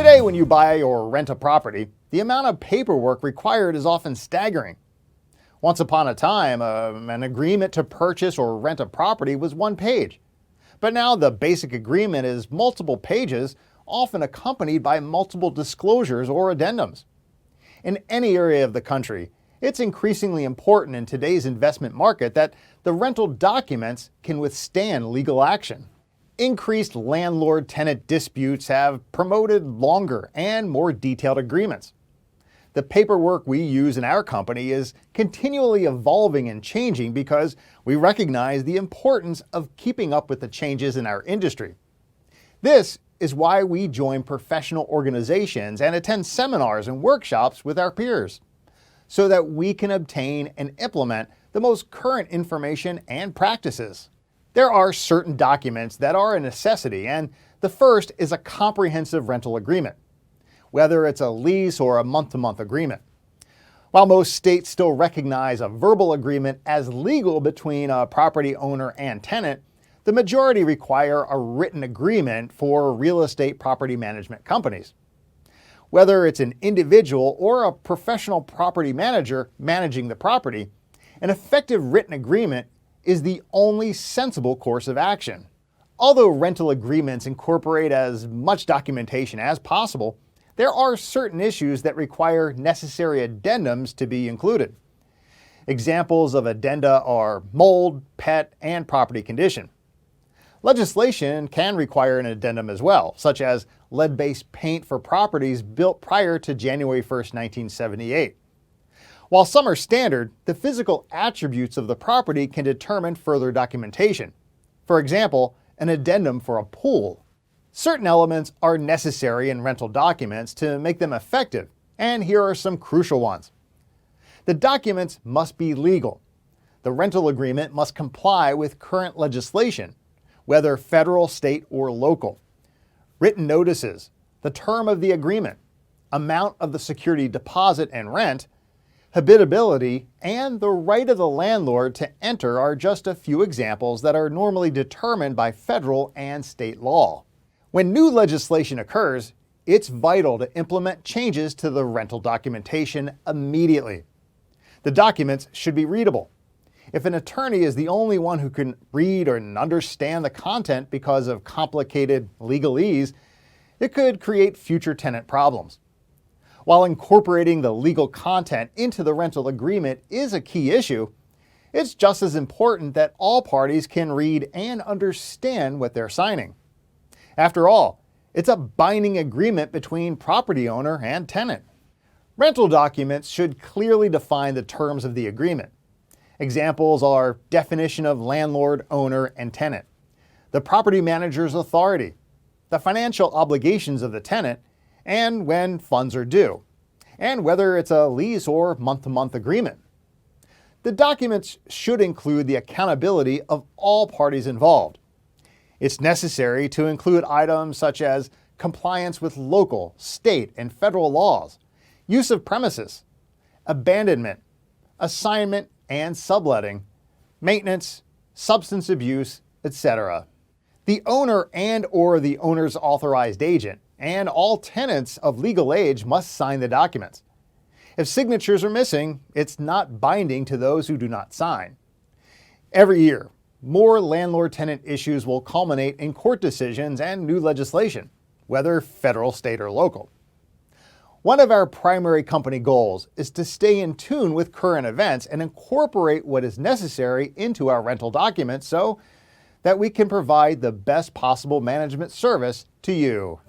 Today, when you buy or rent a property, the amount of paperwork required is often staggering. Once upon a time, an agreement to purchase or rent a property was one page. But now the basic agreement is multiple pages, often accompanied by multiple disclosures or addendums. In any area of the country, it's increasingly important in today's investment market that the rental documents can withstand legal action. Increased landlord-tenant disputes have promoted longer and more detailed agreements. The paperwork we use in our company is continually evolving and changing because we recognize the importance of keeping up with the changes in our industry. This is why we join professional organizations and attend seminars and workshops with our peers, so that we can obtain and implement the most current information and practices. There are certain documents that are a necessity, and the first is a comprehensive rental agreement, whether it's a lease or a month-to-month agreement. While most states still recognize a verbal agreement as legal between a property owner and tenant, the majority require a written agreement for real estate property management companies. Whether it's an individual or a professional property manager managing the property, an effective written agreement is the only sensible course of action. Although rental agreements incorporate as much documentation as possible, there are certain issues that require necessary addendums to be included. Examples of addenda are mold, pet, and property condition. Legislation can require an addendum as well, such as lead-based paint for properties built prior to January 1, 1978. While some are standard, the physical attributes of the property can determine further documentation. For example, an addendum for a pool. Certain elements are necessary in rental documents to make them effective, and here are some crucial ones. The documents must be legal. The rental agreement must comply with current legislation, whether federal, state, or local. Written notices, the term of the agreement, amount of the security deposit and rent, habitability, and the right of the landlord to enter are just a few examples that are normally determined by federal and state law. When new legislation occurs, it's vital to implement changes to the rental documentation immediately. The documents should be readable. If an attorney is the only one who can read and understand the content because of complicated legalese, it could create future tenant problems. While incorporating the legal content into the rental agreement is a key issue, it's just as important that all parties can read and understand what they're signing. After all, it's a binding agreement between property owner and tenant. Rental documents should clearly define the terms of the agreement. Examples are definition of landlord, owner, and tenant, the property manager's authority, the financial obligations of the tenant, and when funds are due, and whether it's a lease or month-to-month agreement. The documents should include the accountability of all parties involved. It's necessary to include items such as compliance with local, state, and federal laws, use of premises, abandonment, assignment and subletting, maintenance, substance abuse, etc. The owner and/or the owner's authorized agent and all tenants of legal age must sign the documents. If signatures are missing, it's not binding to those who do not sign. Every year, more landlord-tenant issues will culminate in court decisions and new legislation, whether federal, state, or local. One of our primary company goals is to stay in tune with current events and incorporate what is necessary into our rental documents so that we can provide the best possible management service to you.